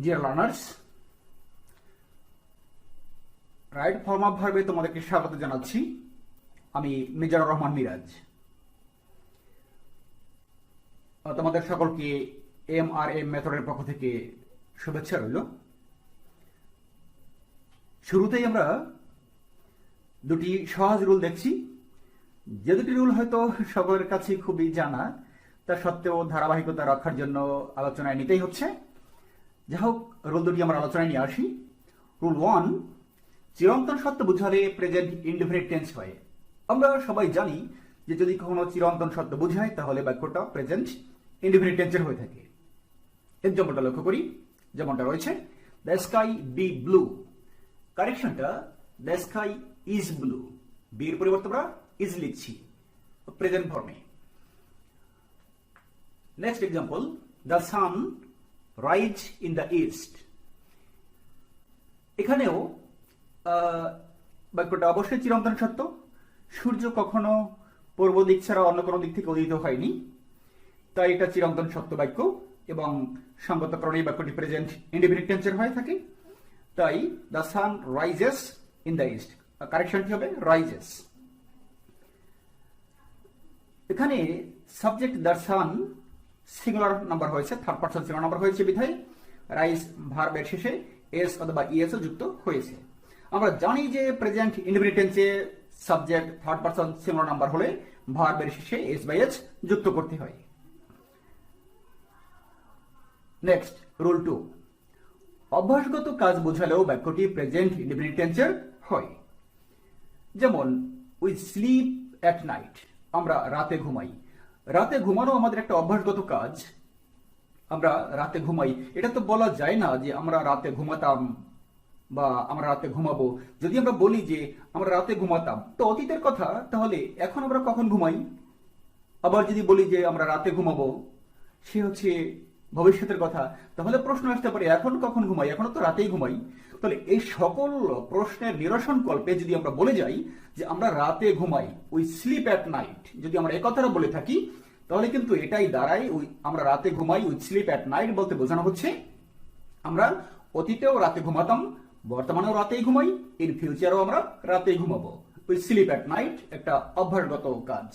Deer learners, right form of ভার্বে তোমাদেরকে স্বাগত জানাচ্ছি। আমি মিজানুর রহমান মিরাজ। তোমাদের সকলকে MRM মেথডের পক্ষ থেকে শুভেচ্ছা রইল। শুরুতেই আমরা দুটি সহজ রুল দেখছি, যে দুটি রুল হয়তো সকলের কাছে খুবই জানা, তা সত্ত্বেও ধারাবাহিকতা রক্ষার জন্য আলোচনায় নিতেই হচ্ছে। যাই হোক, রুল দুটি আমরা আলোচনায় নিয়ে আসি। রুল 1, চিরন্তন সত্য বুঝালে প্রেজেন্ট ইনডেফিনিট টেন্স হয়। আমরা সবাই জানি যে যদি কখনো চিরন্তন সত্য বুঝায় তাহলে বাক্যটা প্রেজেন্ট ইনডেফিনিট টেন্সের হয়ে থাকে। এক্সাম্পলটা লক্ষ্য করি, যেমনটা রয়েছে, দ্য স্কাই বি ব্লু। কারেকশনটা the sky is blue, be এর পরিবর্তে আমরা ইজ লিখছি প্রেজেন্ট ফর্মে। Next example, the sun rise in the east. এখানেও বাক্যটা অবশ্যই চিরন্তন সত্য। সূর্য কখনো পূর্ব দিক ছাড়া অন্য কোনো দিক থেকে উদিত হয়নি, তাই এটা চিরন্তন সত্য বাক্য এবং সঙ্গত কারণে বাক্যটি প্রেজেন্ট ইনডেফিনিট টেন্সের হয়ে থাকে। তাই the sun rises in the east, কারেকশনটি হবে রাইজেস। এখানে subject the sun singular number হয়েছে, থার্ড পারসন সিঙ্গুলার নাম্বার হয়েছে বিধায় রাইজ ভার্বের শেষে এস অথবা ইএস যুক্ত হয়েছে। আমরা জানি যে প্রেজেন্ট ইনডেফিনিট টেন্সে subject third person singular number হলে ভার্বের শেষে এস বাই এস যুক্ত করতে হয়। নেক্সট, রুল 2, অভ্যাসগত কাজ বোঝালেও বাক্যটি প্রেজেন্ট ইনডেফিনিট টেন্সের হয়। যেমন, উই স্লিপ অ্যাট নাইট, আমরা রাতে ঘুমাই। রাতে ঘুমানো আমাদের একটা অভ্যাসগত কাজ, আমরা রাতে ঘুমাই। এটা তো বলা যায় না যে আমরা রাতে ঘুমাতাম বা আমরা রাতে ঘুমাবো। যদি আমরা বলি যে আমরা রাতে ঘুমাতাম, তো অতীতের কথা, তাহলে এখন আমরা কখন ঘুমাই? আবার যদি বলি যে আমরা রাতে ঘুমাবো, সে হচ্ছে ভবিষ্যতের কথা, তাহলে প্রশ্ন আসতে পারে এখন কখন ঘুমাই? এখনো তো রাতেই ঘুমাই। তাহলে এই সকল প্রশ্নের নিরসন কল্পে যদি আমরা বলে যাই যে আমরা রাতে ঘুমাই, উই স্লিপ অ্যাট নাইট, যদি আমরা এই কথাটা বলে থাকি, তাহলে কিন্তু এটাই দাঁড়ায় আমরা রাতে ঘুমাই, উই স্লিপ অ্যাট নাইট বলতে বোঝানো হচ্ছে আমরা অতীতেও রাতে ঘুমাতাম, বর্তমানেও রাতেই ঘুমাই, ইন ফিউচারও আমরা রাতেই ঘুমাবো। উই স্লিপ অ্যাট নাইট একটা অভ্যাসগত কাজ।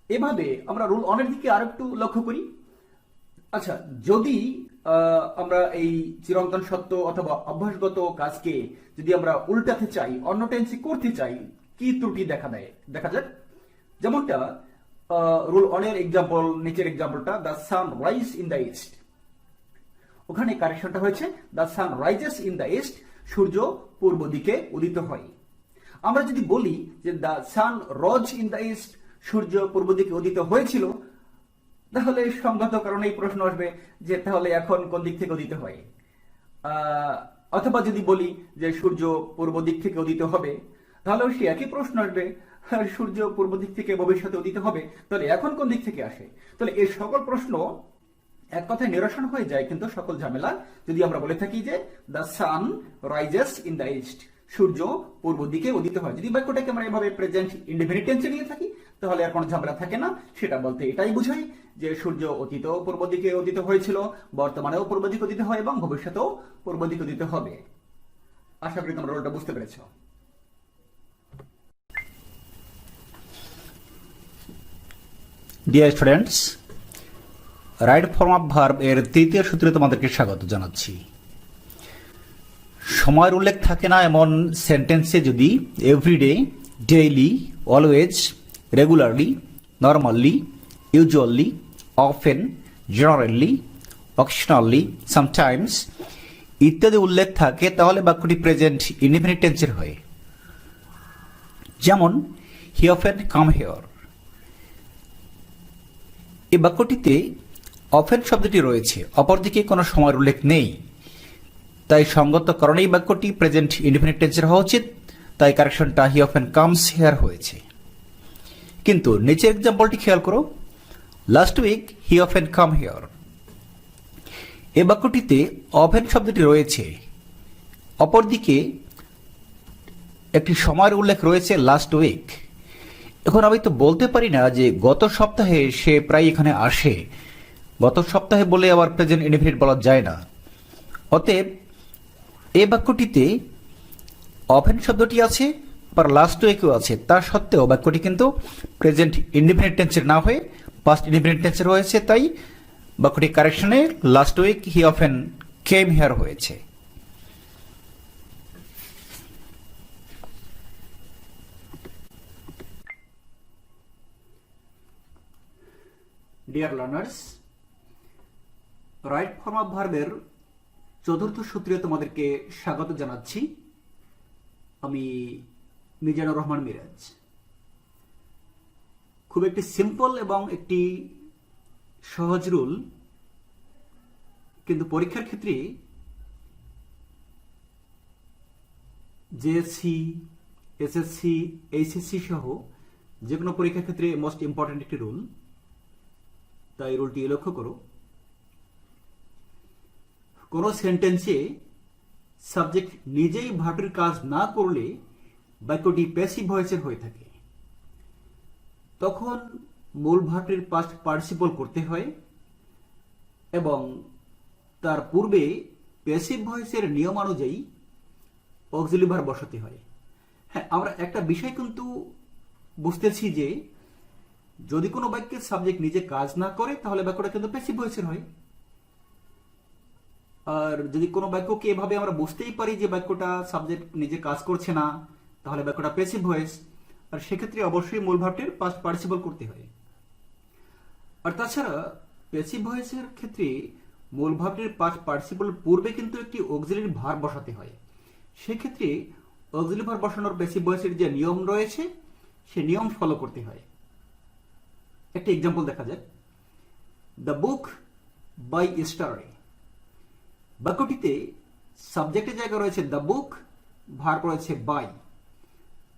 এভাবে আমরা রুল 1 এর দিকে আর একটু লক্ষ্য করি। আচ্ছা, যদি আমরা এই চিরন্তন সত্য অথবা অভ্যাসগত কাজকে যদি আমরা উল্টাতে চাই, অন্য টেন্সে করতে চাই, কি ত্রুটি দেখা দেয় দেখা যাক। যেমনটা রুল 1 এর এক্সাম্পল, নিচের এক্সাম্পলটা, the sun rise in the east. ওখানে কারেকশনটা হয়েছে the sun rises in the east, সূর্য পূর্ব দিকে উদিত হয়। আমরা যদি বলি যে দ্য সান রজ ইন দ্য ইস্ট, সূর্য পূর্ব দিকে উদিত হয়েছিল, তাহলে সংগত কারণে এই প্রশ্ন আসবে যে তাহলে এখন কোন দিক থেকে উদিত হয়। অথবা যদি বলি যে সূর্য পূর্ব দিক থেকে উদিত হবে, তাহলেও সে একই প্রশ্ন আসবে, সূর্য পূর্ব দিক থেকে ভবিষ্যতে উদিত হবে, তাহলে এখন কোন দিক থেকে আসে? তাহলে এই সকল প্রশ্ন এক কথায় নিরসন হয়ে যায়, কিন্তু সকল ঝামেলা যদি আমরা বলে থাকি যে the sun rises in the east, সূর্য পূর্ব দিকে উদিত হয়। যদি বাক্যটাকে আমরা এভাবে প্রেজেন্ট ইনডেফিনিট টেন্সে নিয়ে থাকি, তাহলে আর কোনো ঝামেলা থাকে না। সেটা বলতে এটাই বুঝাই যে সূর্য অতীতেও পূর্ব দিকে উদিত হয়েছিল, বর্তমানেও পূর্ব দিকে উদিত হয় এবং ভবিষ্যতেও পূর্ব দিকে উদিত হবে। আশা করি তোমরা রোলটা বুঝতে পেরেছ। Dear students, right form of verb এর তৃতীয় সূত্রে তোমাদেরকে স্বাগত জানাচ্ছি। সময়ের উল্লেখ থাকে না এমন সেন্টেন্সে যদি everyday, daily, always, regularly, normally, usually, often, generally, occasionally, sometimes ইত্যাদি উল্লেখ থাকে, তাহলে বাক্যটি প্রেজেন্ট ইনডেফিনিট টেন্সের হয়। যেমন, হি অফেন কাম হিয়ার। এই বাক্যটিতে অফেন শব্দটি রয়েছে, অপরদিকে কোনো সময়ের উল্লেখ নেই, তাই সঙ্গত কারণেই বাক্যটি প্রেজেন্ট ইনডেফিনিট টেন্সের হওয়া উচিত। তাই কারেকশনটা হি অফেন কামস হিয়ার হয়েছে। কিন্তু নিচের এক্সাম্পলটি খেয়াল করো, last week he often come here. এই বাক্যটিতে অফেন শব্দটি রয়েছে, অপরদিকে একটি সময়ের উল্লেখ রয়েছে লাস্ট উইক। এখন আমি তো বলতে পারি না যে গত সপ্তাহে সে প্রায় এখানে আসে, গত সপ্তাহে বলে আবার প্রেজেন্ট ইনডেফিনিট বলা যায় না। অতএব এই বাক্যটিতে অফেন শব্দটি আছে, পর লাস্ট ওয়েকেও আছে, তা সত্ত্বেও বাক্যটি কিন্তু প্রেজেন্ট ইনডিফিনিট টেন্সের না হয়ে পাস্ট ইনডিফিনিট টেন্সের হয়েছে, তাই বাক্যটি কারেকশনে last week he often came here হয়েছে। Dear learners, right form of ভার্বের চতুর্থ সূত্রে তোমাদেরকে স্বাগত জানাচ্ছি। আমি মিজানুর রহমান মিরাজ। খুব একটি সিম্পল এবং একটি সহজ রুল, কিন্তু পরীক্ষার ক্ষেত্রে জেএসসি, এসএসসি, এইচএসসি সহ যে কোনো পরীক্ষার ক্ষেত্রে মোস্ট ইম্পর্ট্যান্ট একটি রুল। তাই রুলটি লক্ষ্য করো। কোন সেন্টেন্সে সাবজেক্ট নিজেই ভার্বের কাজ না করলে বাক্যটি প্যাসিভ ভয়েসের হয়ে থাকে। তখন মূল ভার্বটির পাস্ট পার্টিসিপল করতে হয় এবং তার পূর্বে প্যাসিভ ভয়েসের নিয়মানুযায়ী অক্সিলারি ভার্ব বসাতে হয়। হ্যাঁ, আমরা একটা বিষয় কিন্তু বুঝতেছি যে যদি কোনো বাক্যের সাবজেক্ট নিজে কাজ না করে তাহলে বাক্যটা কিন্তু প্যাসিভ ভয়েসের হয়। আর যদি কোনো বাক্যকে এভাবে আমরা বুঝতেই পারি যে বাক্যটা সাবজেক্ট নিজে কাজ করছে না, তাহলে বাক্যটা প্যাসিভ ভয়েস, আর সেক্ষেত্রে অবশ্যই মূল ভার্বটির পাস্ট পার্টিসিপল করতে হয়। আর তাছাড়া প্যাসিভ ভয়েসের ক্ষেত্রে মূল ভার্বটির পাস্ট পার্টিসিপল পূর্বে কিন্তু একটি অক্সিলারি ভার্ব বসাতে হয়। সেক্ষেত্রে অক্সিলারি ভার্ব বসানোর প্যাসিভ ভয়েসের যে নিয়ম রয়েছে সে নিয়ম ফলো করতে হয়। একটা এক্সাম্পল দেখা যাক। দ্য বুক বাই স্টারে। বাক্যটিতে সাবজেক্টের জায়গা রয়েছে দ্য বুক, ভার্ব রয়েছে বাই।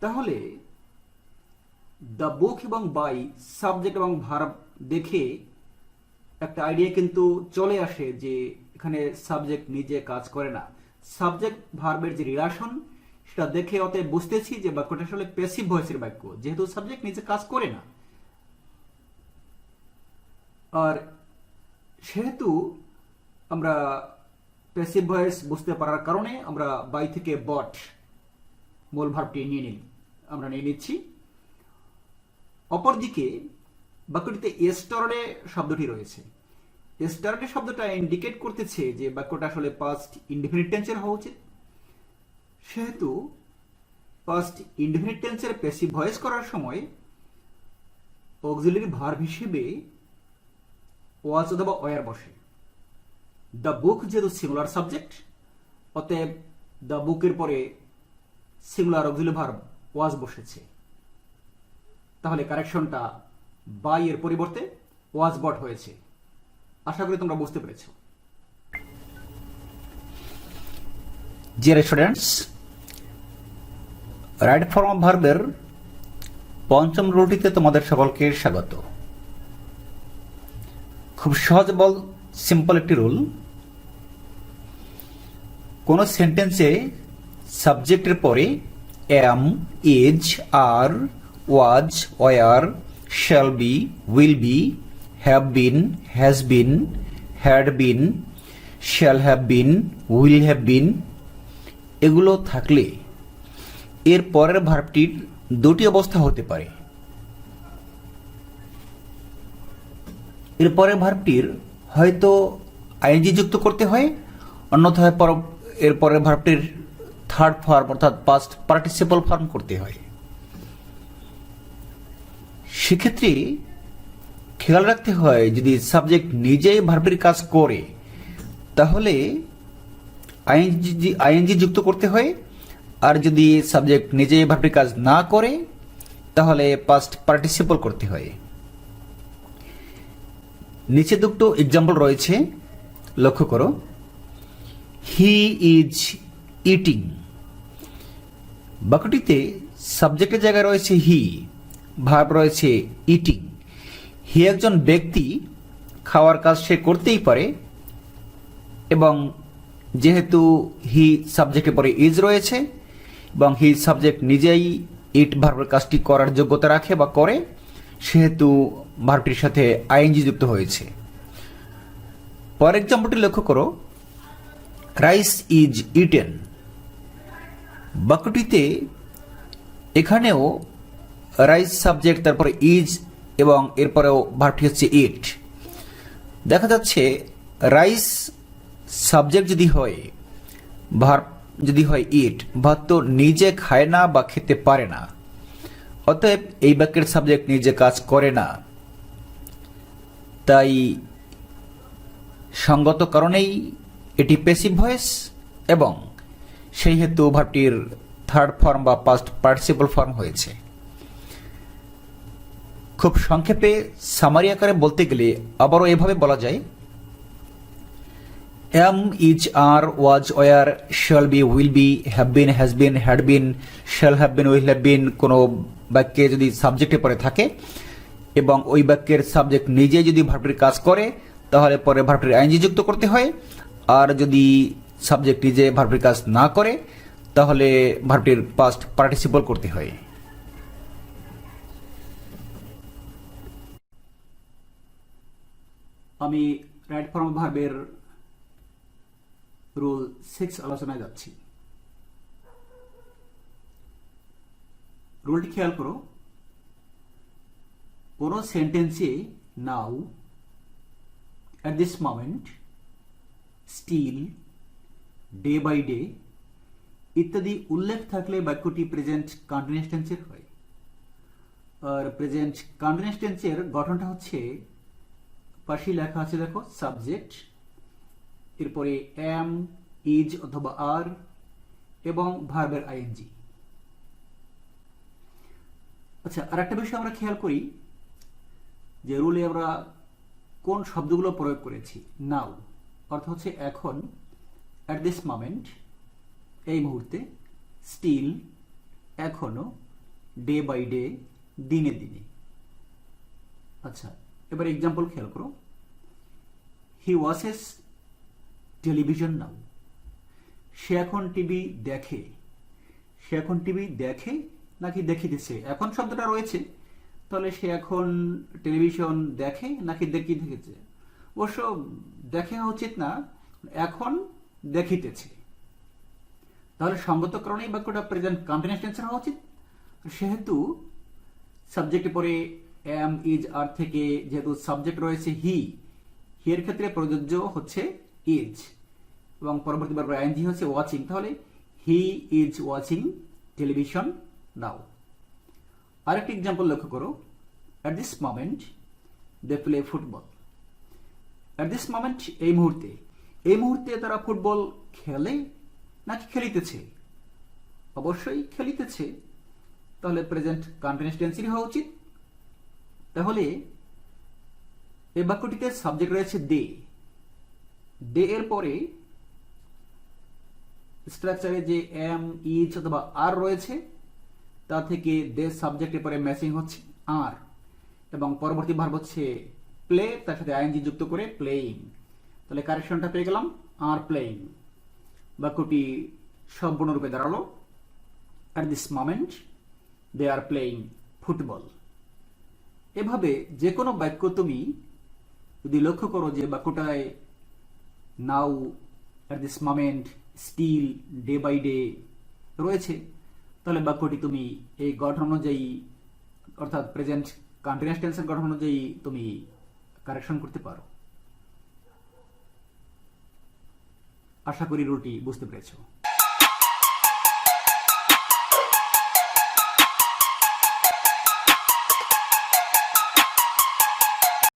তাহলে দ্য বুক এবং বাই সাবজেক্ট এবং ভার্ব দেখে একটা আইডিয়া কিন্তু চলে আসে যে এখানে সাবজেক্ট নিজে কাজ করে না। সাবজেক্ট ভার্বের যে রিলেশন সেটা দেখে অতএব বুঝতেছি যে বাক্যটা আসলে প্যাসিভ ভয়েসের বাক্য, যেহেতু সাবজেক্ট নিজে কাজ করে না। আর সেহেতু আমরা প্যাসিভ ভয়েস বুঝতে পারার কারণে আমরা বাই থেকে বট মূল ভার্বটি নিয়ে নিচ্ছি। অপরদিকে বাক্যটিতে এস্টারডে শব্দটি রয়েছে। এস্টারডে শব্দটা ইন্ডিকেট করতেছে যে বাক্যটা আসলে পাস্ট ইনডিফিনিট টেন্সের হওয়া উচিত। সেহেতু পাস্ট ইনডিফিনিট টেন্সের প্যাসিভ ভয়েস করার সময় অক্সিলারি ভার্ব হিসেবে ওয়াজ অথবা ওয়ার বসে। দ্য বুক যেহেতু সিঙ্গুলার সাবজেক্ট, অতএব দ্য বুকের পরে সিঙ্গুলার অক্সিলারি ভার্ব ওয়াজ বসেছে। তাহলে কারেকশনটা বাই এর পরিবর্তে ওয়াজ বট হয়েছে। আশা করি তোমরা বুঝতে পেরেছো। Dear students, right form of ভার্বের পঞ্চম রুলটিতে তোমাদের সকলকে স্বাগত। খুব সহজ বল সিম্পল একটি রুল। কোন সেন্টেন্সে সাবজেক্টের পরে am, is, are, was, were, shall be, will be, have been, has been, had been, shall have been, will have been এগুলো থাকলে এর পরের ভার্বটির দুটি অবস্থা হতে পারে। এর পরের ভার্বটির হয়তো আইএনজি যুক্ত করতে হয়, অন্যথায় এর পরের ভার্বটির থার্ড ফর্ম অর্থাৎ পাস্ট পার্টিসিপল ফর্ম করতে হয়। সেক্ষেত্রে খেয়াল রাখতে হয় যদি সাবজেক্ট নিজেই ভার্বের কাজ করে তাহলে আইএনজি যুক্ত করতে হয়, আর যদি সাবজেক্ট নিজেই ভার্বের কাজ না করে তাহলে পাস্ট পার্টিসিপল করতে হয়। নিচে দুটো এক্সাম্পল রয়েছে, লক্ষ্য করো। He is eating. বাক্যটিতে সাবজেক্টের জায়গায় রয়েছে হি, ভার্ব রয়েছে ইটিং। হি একজন ব্যক্তি, খাওয়ার কাজ সে করতেই পারে এবং যেহেতু হি সাবজেক্টের পরে ইজ রয়েছে এবং হি সাবজেক্ট নিজেই ইট ভার্বের কাজটি করার যোগ্যতা রাখে বা করে, সেহেতু ভার্বটির সাথে আইএনজি যুক্ত হয়েছে। পরের এক্সাম্পলটি লক্ষ্য করো। Rice is eaten. বাক্যটিতে এখানেও রাইস সাবজেক্ট, তারপরে ইজ এবং এরপরেও ভার্বটি হচ্ছে ইট। দেখা যাচ্ছে রাইস সাবজেক্ট যদি হয়, ভার্ব যদি হয় ইট, ভাত তো নিজে খায় না বা খেতে পারে না, অতএব এই বাক্যের সাবজেক্ট নিজে কাজ করে না। তাই সঙ্গত কারণেই এটি প্যাসিভ ভয়েস এবং সেই হেতু ভার্বটির থার্ড ফর্ম বা পাস্ট পার্টিসিপল ফর্ম হয়েছে। খুব সংক্ষেপে সামারি আকারে বলতে গেলে আবারও এভাবে বলা যায়, am, is, are, was, were, shall be, will be, have been, has been, had been, shall have been, will have been কোনো বাক্যে যদি সাবজেক্টে পরে থাকে এবং ওই বাক্যের সাবজেক্ট নিজে যদি ভার্বটির কাজ করে তাহলে পরে ভার্বটির আইএনজি যুক্ত করতে হয়, আর যদি সাবজেক্ট নিজে ভার্বটির কাজ না করে তাহলে ভার্বটির পাস্ট পার্টিসিপল করতে হয়। আমি রাইট ফর্ম ভার্বের রুল 6 আলোচনায় যাচ্ছি। রুলটি খেয়াল করো, কোন সেন্টেন্সে নাও, at this moment, still, day by day ইত্যাদি উল্লেখ থাকলে বাক্যটি প্রেজেন্ট কন্টিনিউয়াস টেন্সের হয়। আর প্রেজেন্ট কন্টিনিউয়াস টেন্সের গঠনটা হচ্ছে, পাশে লেখা আছে দেখো, সাবজেক্ট, এরপরে এম, ইজ অথবা আর এবং ভার্বের আইএনজি। আচ্ছা, আর একটা বিষয় আমরা খেয়াল করি যে রুলে আমরা কোন শব্দগুলো প্রয়োগ করেছি। নাও অর্থ হচ্ছে এখন, অ্যাট দিস মোমেন্ট এই মুহূর্তে, স্টিল এখনো, ডে বাই ডে দিনে দিনে। আচ্ছা, এবার এক্সাম্পল খেয়াল করো, হি ওয়াচেস টেলিভিশন নাও, সে এখন টিভি দেখে। সে এখন টিভি দেখে নাকি দেখিতেছে? এখন শব্দটা রয়েছে, তাহলে সে এখন টেলিভিশন দেখে নাকি দেখিতেছে? অবশ্য দেখে উচিত না, এখন দেখিতেছে। তাহলে সঙ্গত কারণে এই বাক্যটা প্রেজেন্ট কন্টিনিউয়াস টেন্সের হওয়া উচিত। সেহেতু সাবজেক্টে পরে এম, ইজ, আর থেকে যেহেতু সাবজেক্ট রয়েছে হি, এর ক্ষেত্রে প্রযোজ্য হচ্ছে ইজ এবং পরবর্তী ভার্ব আইএনজি হচ্ছে ওয়াচিং। তাহলে he is watching television now. আরেকটি এক্সাম্পল লক্ষ্য করো, at this moment they play football. At this moment এই মুহূর্তে, এই মুহূর্তে তারা ফুটবল খেলে নাকি খেলিতেছে? অবশ্যই খেলিতেছে, তাহলে প্রেজেন্ট কন্টিনিউয়াস টেন্সেরই হওয়া উচিত। তাহলে এই বাক্যটিতে সাবজেক্ট রয়েছে দে। দে এর পরে স্ট্রাকচারে যে এম, ইজ অথবা আর রয়েছে তা থেকে দে সাবজেক্টের পরে ম্যাচিং হচ্ছে আর এবং পরবর্তী ভার্ব হচ্ছে প্লে, তার সাথে আইএনজি যুক্ত করে প্লেইং। তাহলে কারেকশনটা পেয়ে গেলাম, আর প্লেইং। বাক্যটি সম্পূর্ণরূপে দাঁড়ালো, at this moment they are playing football. এভাবে যে কোনো বাক্য তুমি যদি লক্ষ্য করো যে বাক্যটায় now, at this moment, still, day by day রয়েছে, তাহলে বাক্যটি তুমি এই গঠন অনুযায়ী অর্থাৎ প্রেজেন্ট কন্টিনিউয়াস টেন্সের গঠন অনুযায়ী তুমি কারেকশন করতে পারো। আশা করি রুলটি বুঝতে পেরেছো।